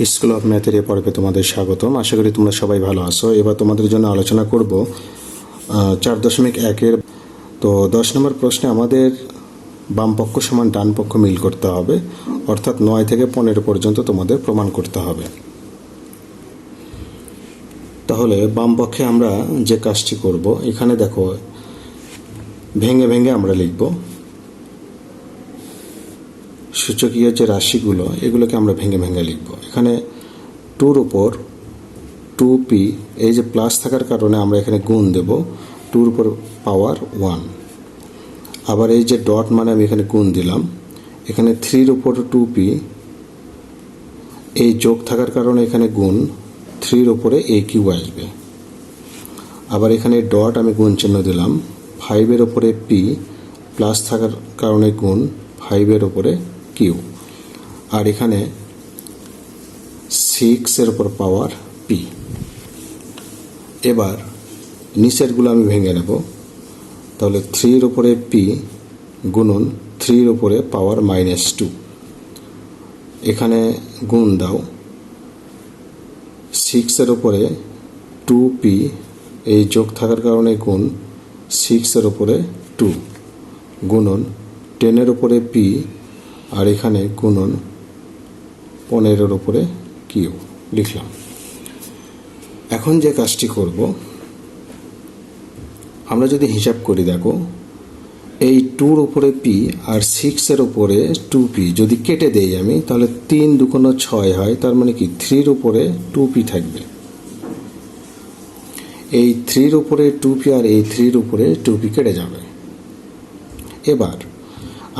School of ম্যাথের এ পর্বে তোমাদের স্বাগতম। আশা করি তোমরা সবাই ভালো আছো। এবার তোমাদের জন্য আলোচনা করব 4.1-এর। তো 10 নম্বর প্রশ্নে আমাদের বাম পক্ষ সমান ডান পক্ষ মিল করতে হবে, অর্থাৎ 9 থেকে 15 পর্যন্ত তোমাদের প্রমাণ করতে হবে। তাহলে বাম পক্ষে আমরা যে কাজটি করব, এখানে দেখো ভেঙে ভেঙে আমরা লিখব সূচকীয় যে রাশিগুলো, এগুলোকে আমরা ভেঙে ভেঙে লিখব। এখানে 2-র উপর 2p, এই যে প্লাস থাকার কারণে আমরা এখানে গুণ দেব 2-র উপর পাওয়ার 1। আবার এই যে ডট মানে আমি এখানে গুণ দিলাম। এখানে 3-র উপর 2p, এই যোগ থাকার কারণে এখানে গুণ 3-র উপরে a কিউ আসবে। আবার এখানে ডট আমি গুণ চিহ্ন দিলাম। 5-এর উপরে p প্লাস থাকার কারণে গুণ 5-এর উপরে কিউ। আর এখানে 6-এর উপর পাওয়ার p। এবার নিচেরগুলো আমি ভেঙে নেব। তাহলে 3-র উপরে p গুণন 3-র উপরে পাওয়ার -2। এখানে গুণ দাও 6-এর উপরে 2p, এই যোগ থাকার কারণে গুণ 6-এর উপরে 2 গুণন 10-এর উপরে p, আর এখানে গুণন 15-এর উপরে কিউ লিখলাম। এখন যে কাজটি করব, আমরা যদি হিসাব করি, দেখো এই 2-র উপরে p আর 6-এর উপরে 2p যদি কেটে দেই আমি, তাহলে 3 2 6 হয়। তার মানে কি 3-র উপরে 2p থাকবে। এই 3-র উপরে 2p আর এই 3-র উপরে 2p কেটে যাবে। এবার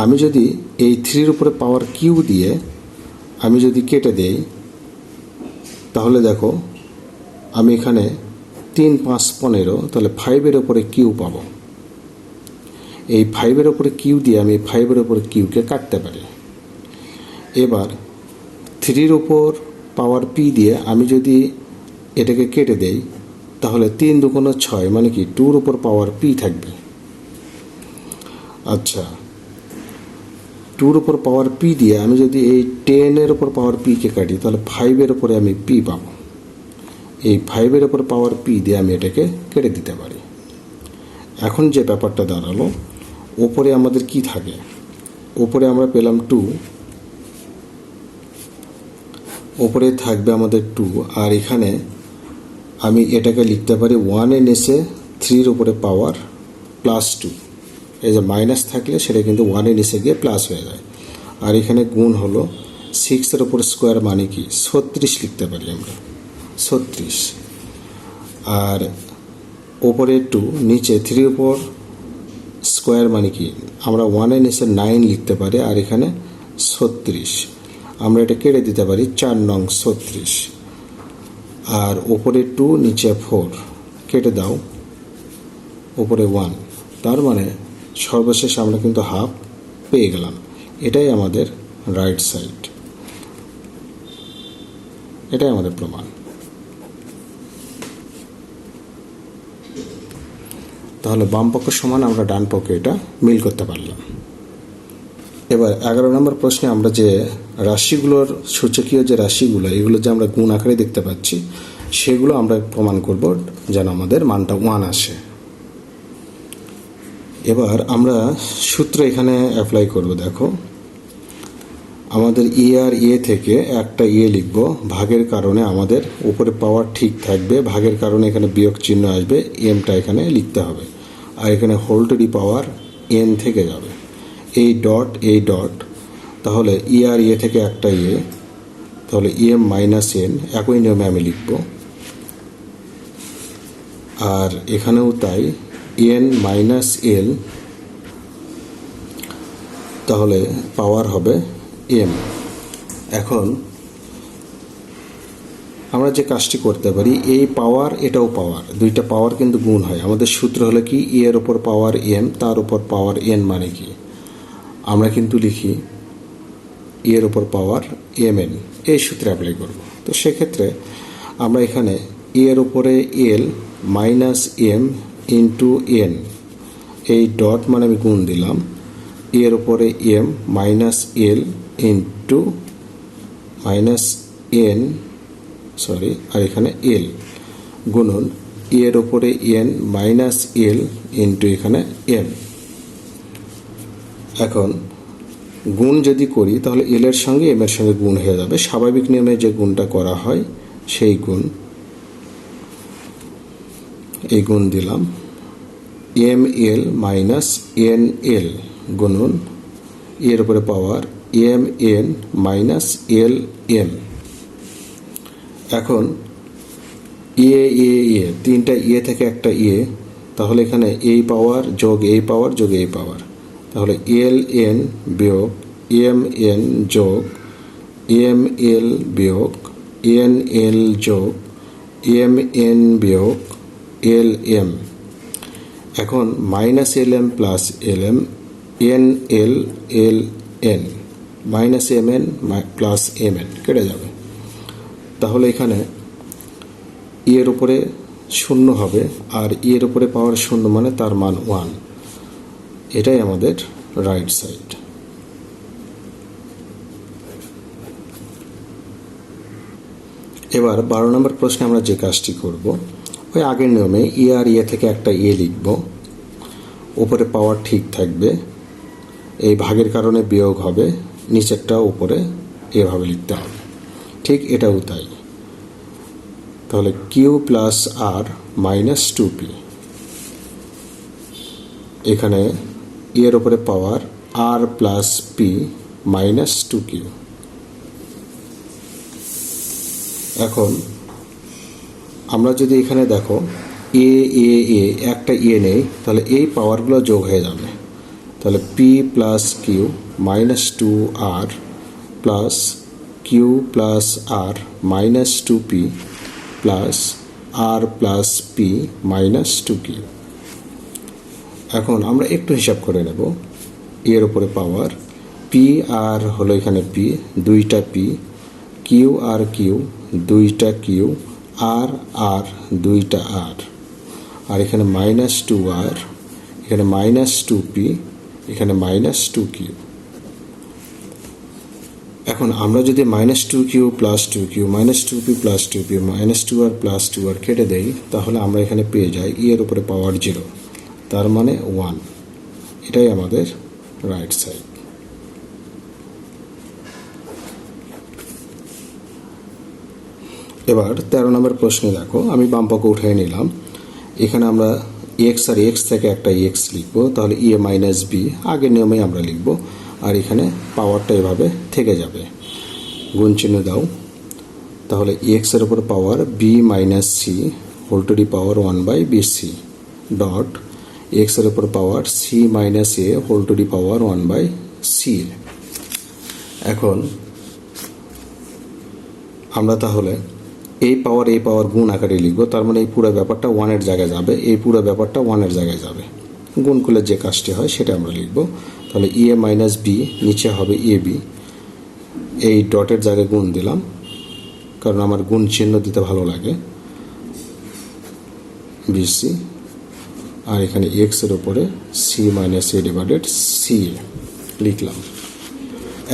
আমি যদি এই 3-র উপরে পাওয়ার কিউ দিয়ে আমি যদি কেটে দেই, তাহলে দেখো আমি এখানে 3 5 15, তাহলে 5-এর উপরে কিউ পাবো। এই 5-এর উপরে কিউ দিয়ে আমি 5-এর উপরে কিউকে কাটতে পারি। এবার 3-র উপর পাওয়ার p দিয়ে আমি যদি এটাকে কেটে দেই, তাহলে 3 2 6, মানে কি 2-র উপর পাওয়ার p থাকবে। আচ্ছা, 2-র উপর পাওয়ার p দিয়ে আমি যদি এই 10-এর উপর পাওয়ার p কে কাটি, তাহলে 5-এর উপরে আমি p পাবো। এই 5-এর উপর পাওয়ার p দিয়ে আমি এটাকে কেটে দিতে পারি। এখন যে ব্যাপারটা দাঁড়ালো, ওপরে আমাদের কি থাকে? ওপরে আমরা পেলাম 2, ওপরে থাকবে আমাদের 2, আর এখানে আমি এটাকে লিখতে পারি 1 এসে 3-র উপরে পাওয়ার +2। এই যে মাইনাস থাকলে সেটা কিন্তু 1 এসে গিয়ে প্লাস হয়ে যায়। আর এখানে গুণ হলো 6-এর উপর স্কোয়ার, মানে কি 36 লিখতে পারি আমরা, 36। আর ওপরে 2, নিচে 3-র উপর স্কোয়ার, মানে কি আমরা 1 এসে 9 লিখতে পারি। আর এখানে 36, আমরা এটা কেটে দিতে পারি 4 নং 36। আর ওপরে 2, নিচে 4, কেটে দাও, ওপরে 1। তার মানে সর্বশেষ আমরা কিন্তু হাফ পেয়ে গেলাম। এটাই আমাদের রাইট সাইড, এটাই আমাদের প্রমাণ। তাহলে বাম পক্ষ সমান আমরা ডান পক্ষে এটা মিল করতে পারলাম। এবার 11 নম্বর প্রশ্নে আমরা যে রাশিগুলোর সূচকীয় যে রাশিগুলো, এগুলো যে আমরা গুণ আকারে দেখতে পাচ্ছি, সেগুলো আমরা প্রমাণ করব যেন আমাদের মানটা 1 আসে। এবার আমরা সূত্র এখানে অ্যাপ্লাই করব। দেখো আমাদের এ আর এ থেকে একটা এ লিখব। ভাগের কারণে আমাদের উপরে পাওয়ার ঠিক থাকবে, ভাগের কারণে এখানে বিয়োগ চিহ্ন আসবে, এমটা এখানে লিখতে হবে। আর এখানে whole to the power n থেকে যাবে, এই ডট এই ডট। তাহলে ই আর এ থেকে একটা এ, তাহলে এম মাইনাস এন একই নিয়মে আমি লিখব। আর এখানেও তাই, এন মাইনাস এল, তাহলে পাওয়ার হবে এম। এখন আমরা যে কাজটি করতে পারি, এই পাওয়ার এটাও পাওয়ার, দুইটা পাওয়ার কিন্তু গুণ হয়। আমাদের সূত্র হলো কি, এর উপর পাওয়ার এম, তার উপর পাওয়ার এন, মানে কি আমরা কিন্তু লিখি এর উপর পাওয়ার এম এন, এই সূত্রে অ্যাপ্লাই করব। তো সেক্ষেত্রে আমরা এখানে এর উপরে L minus M into N, এই ডট মানে আমি গুণ দিলাম, এর উপরে M minus L into minus N আর এখানে এল গুণন এর ওপরে এন মাইনাস এল ইন্টু এখানে এম। এখন গুণ যদি করি তাহলে এল এর সঙ্গে এম এর সঙ্গে গুণ হয়ে যাবে, স্বাভাবিক নিয়মে যে গুণটা করা হয় সেই গুণ। এই গুণ দিলাম M L minus N L গুণন এর উপরে power M N minus L M. এখন এ এ এ তিনটা এ থেকে একটা এ, তাহলে এখানে এই পাওয়ার যোগ এই পাওয়ার যোগ এই পাওয়ার, তাহলে এল এন বিয়োগ এম এন যোগ এম এল বিয়োগ এন এল যোগ এম এন বিয়োগ এল এম। এখন minus L M plus L M N L L N minus M N plus M N কেটে যাবে। তাহলে এখানে এর উপরে শূন্য হবে, আর এর উপরে পাওয়ার শূন্য মানে তার মান 1। এটাই আমাদের রাইট সাইড। এবার 12 নম্বর প্রশ্নে আমরা যে কাজটি করব ওই আগের নিয়মে এ আর এ থেকে একটা এ লিখব, উপরে পাওয়ার ঠিক থাকবে, এই ভাগের কারণে বিয়োগ হবে, নিচেরটা উপরে এভাবে লিখতে হবে। ঠিক এটাও তাই। তাহলে Q plus R minus 2p, এখানে এর উপরে পাওয়ার আর প্লাস পি মাইনাস 2q। এখন আমরা যদি এখানে দেখো এ এ এ একটা এ নেই, তাহলে এই পাওয়ারগুলো যোগ হয়ে যাবে। তাহলে P plus Q minus 2r plus Q plus R minus 2p plus R plus P minus 2q। এখন আমরা একটু হিসাব করে নেব। এর উপরে পাওয়ার পি আর হলো এখানে পি, দুইটা পি, কিউ আর কিউ দুইটা কিউ, আর আর দুইটা আর, আর এখানে মাইনাস 2r, এখানে মাইনাস 2p, এখানে মাইনাস 2q। এখন আমরা যদি minus 2q plus 2q minus 2p plus 2p minus 2r plus 2r কেটে দেই, তাহলে আমরা এখানে পেয়ে যাই এর উপরে পাওয়ার 0, তার মানে 1। এটাই আমাদের রাইট সাইড। এবার 13 নম্বর প্রশ্নে দেখো, আমি বাম পক্ষ উঠিয়ে নিলাম। এখানে আমরা এক্স আর এক্স থেকে একটা এক্স লিখবো, তাহলে এ মাইনাস বি আগের নিয়মেই আমরা লিখব, আর এখানে পাওয়ারটা এভাবে থেকে যাবে। গুণ চিহ্ন দাও, তাহলে এক্সের উপর power B minus C whole to the power 1/bc dot এক্সের উপর power C minus A whole to the power 1/c। এখন আমরা তাহলে এই পাওয়ার গুণ আকারে লিখব, তার মানে এই পুরো ব্যাপারটা 1-এর জায়গায় যাবে, এই পুরো ব্যাপারটা 1-এর জায়গায় যাবে। গুণ করলে যে কাজটি হয় সেটা আমরা লিখব। তাহলে এ মাইনাস বি নিচে হবে এ বি, এই ডটের জায়গায় গুণ দিলাম কারণ আমার গুণ চিহ্ন দিতে ভালো লাগে, বিসি, আর এখানে এক্সের উপরে সি মাইনাস এ ডিভাইডেড সি লিখলাম।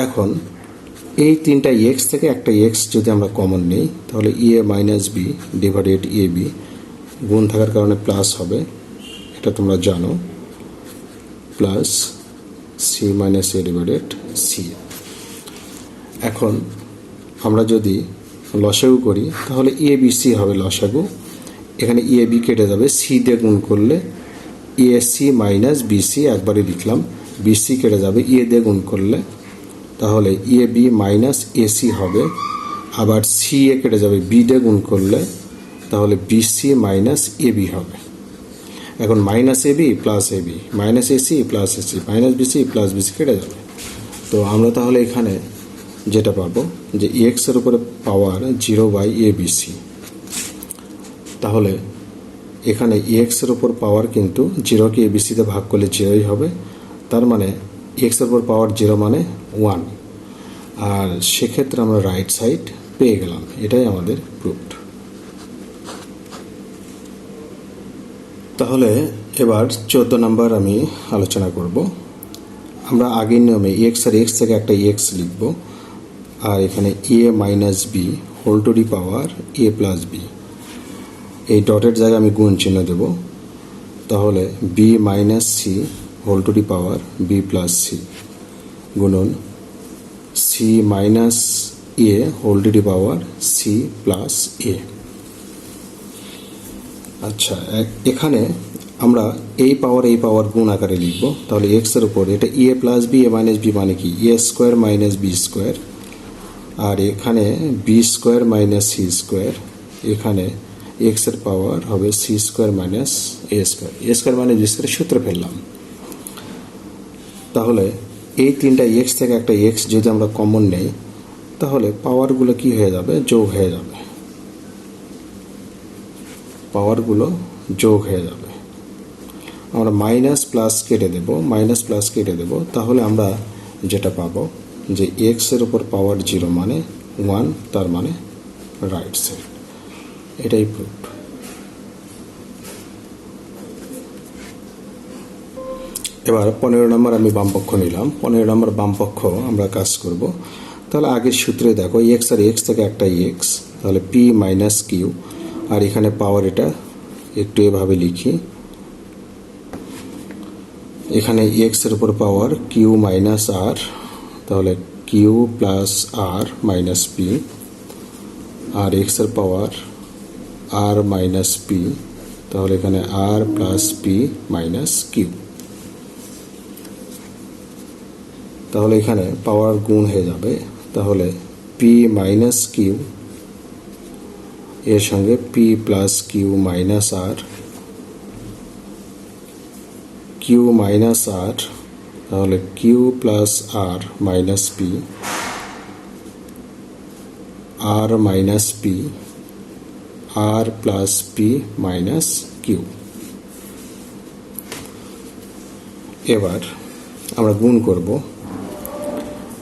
এখন এই তিনটা এক্স থেকে একটা এক্স যদি আমরা কমন নিই, তাহলে এ minus B divided A B, গুণ থাকার কারণে প্লাস হবে, এটা তোমরা জানো, প্লাস সি মাইনাস এ ডিভাইডেড সি। এখন আমরা যদি লসাগু করি তাহলে এ বি সি হবে লসাগু, এখানে এ বি কেটে যাবে, সি দিয়ে গুণ করলে এ সি মাইনাস বিসি একবারই লিখলাম, বিসি কেটে যাবে, এ দিয়ে গুণ করলে তাহলে এ বি মাইনাস এসি হবে, আবার সি এ কেটে যাবে, বি দিয়ে গুণ করলে তাহলে বিসি মাইনাস এ বি হবে। এখন minus A B plus A B minus AC plus AC minus BC plus BC কেটে যাবে। তো আমরা তাহলে এখানে যেটা পাবো যে এক্সের উপরে পাওয়ার 0/abc, তাহলে এখানে এক্সের উপর পাওয়ার কিন্তু 0কে এবিসিতে ভাগ করলে 0ই হবে, তার মানে এক্সের উপর পাওয়ার 0 মানে 1, আর সেক্ষেত্রে আমরা রাইট সাইড পেয়ে গেলাম। এটাই আমাদের প্রুফড। তাহলে এবার 14 নাম্বার আমি আলোচনা করব। আমরা আগের নিয়মে এক্স আর এক্স থেকে একটা এক্স লিখব, আর এখানে A minus B whole to the power A plus B, এই ডটের জায়গায় আমি গুণ চিহ্ন দেব, তাহলে B minus C whole to the power B plus C গুণন C minus A whole to the power C plus A. আচ্ছা, এখানে আমরা এই পাওয়ার গুণ আকারে লিখব, তাহলে এক্স এর উপর এটা a plus b a minus b মানে কি a square minus b square, আর এখানে b square minus c square, এখানে এক্স এর পাওয়ার হবে c square minus a square minus b square সূত্র ফেললাম। তাহলে এই তিনটা এক্স থেকে একটা এক্স যদি আমরা কমন নেই, তাহলে পাওয়ারগুলো কি হয়ে যাবে, যোগ হয়ে যাবে, পাওয়ারগুলো যোগ হয়ে যাবে। আমরা মাইনাস প্লাস কেটে দেব, তাহলে আমরা যেটা পাবো যে এক্স এর উপর পাওয়ার 0 মানে 1, তার মানে রাইট সাইড। এটাই প্রুফ। এবার 15 নম্বর আমি বামপক্ষ নিলাম। 15 নম্বর বামপক্ষ আমরা কাজ করব। তাহলে আগের সূত্রে দেখো এক্স আর এক্স থেকে একটা এক্স, তাহলে পি মাইনাস কিউ, আর এখানে পাওয়ার এটা একটু এভাবে লিখি, এখানে এক্স এর উপর পাওয়ার কিউ মাইনাস আর, তাহলে Q plus R minus P, আর এক্স এর পাওয়ার আর মাইনাস পি, তাহলে এখানে আর প্লাস পি মাইনাস কিউ। তাহলে এখানে পাওয়ার গুণ হয়ে যাবে, তাহলে পি মাইনাস কিউ এর সঙ্গে P plus Q minus R, Q minus আর, তাহলে Q plus R minus P, R minus P, আর প্লাস পি মাইনাস কিউ। এবার আমরা গুণ করব।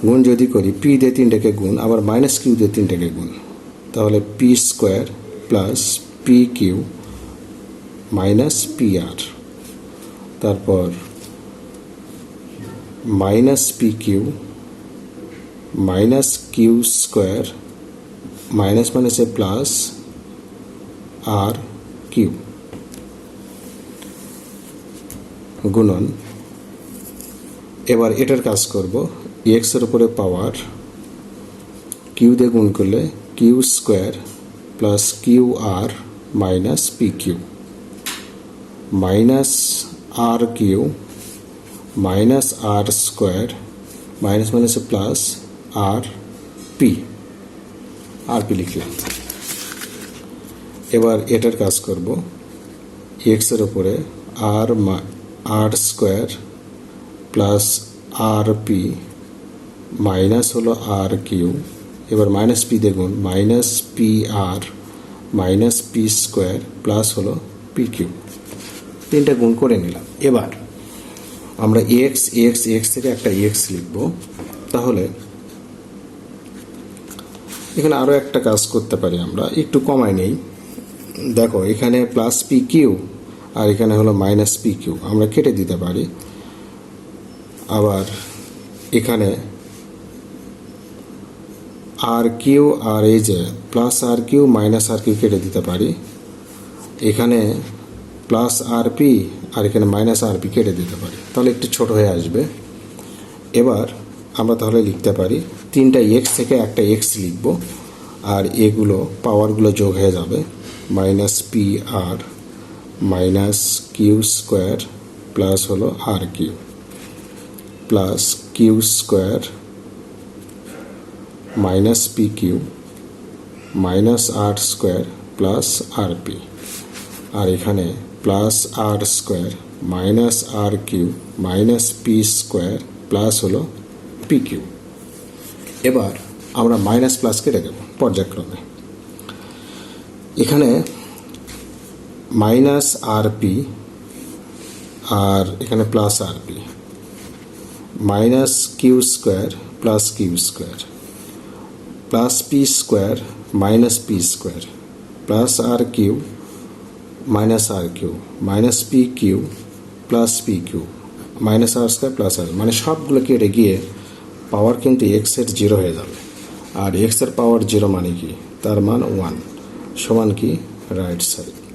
গুণ যদি করি পি দিয়ে 3টাকে গুণ, আবার মাইনাস কিউ দিয়ে 3টাকে গুণ, তাহলে P square plus P Q minus P R, তারপর minus P Q minus Q square, minus মাইনাসে প্লাস আর কিউ গুণন। এবার এটার কাজ করব, এক্স এর উপরে পাওয়ার কিউ দিয়ে গুণ করলে Q square plus Q R minus P Q, minus R Q minus R square, minus মাইনাসে প্লাস আর পি লিখলাম। এবার এটার কাজ করব, এক্স এর উপরে আর square plus R P minus হলো আর কিউ, এবার মাইনাস পি দেখুন minus P R minus P square plus হলো পি কিউ, 3টা গুণ করে নিলাম। এবার আমরা এক্স এক্স এক্স থেকে একটা এক্স লিখব। তাহলে এখানে আরও একটা কাজ করতে পারি, আমরা একটু কমাই নেই। দেখো এখানে প্লাস পি কিউ আর এখানে হলো মাইনাস পি কিউ, আমরা কেটে দিতে পারি। আবার এখানে আর কিউ আর এই যে plus R Q minus R Q কেটে দিতে পারি। এখানে প্লাস আর পি আর এখানে মাইনাস আর পি কেটে দিতে পারি, তাহলে একটু ছোট হয়ে আসবে। এবার আমরা তাহলে লিখতে পারি 3টা এক্স থেকে একটা এক্স লিখব, আর এগুলো পাওয়ারগুলো যোগ হয়ে যাবে, minus P R minus Q square plus হলো R Q plus Q square minus P Q minus R square plus R P, আর এখানে plus R square minus R Q minus P square plus হলো P Q. এবার আমরা minus plus কেটে দেব পর্যায়ক্রমে। এখানে minus আর P আর এখানে plus R P, minus Q square plus Q square plus P square minus P square plus R Q minus R Q minus P Q plus P Q minus R square plus R, মানে সবগুলো কেটে গিয়ে পাওয়ার কিন্তু এক্সের 0 হয়ে যাবে। আর এক্সের পাওয়ার 0 মানে কি তার মান 1 সমান কি রাইট সাইড।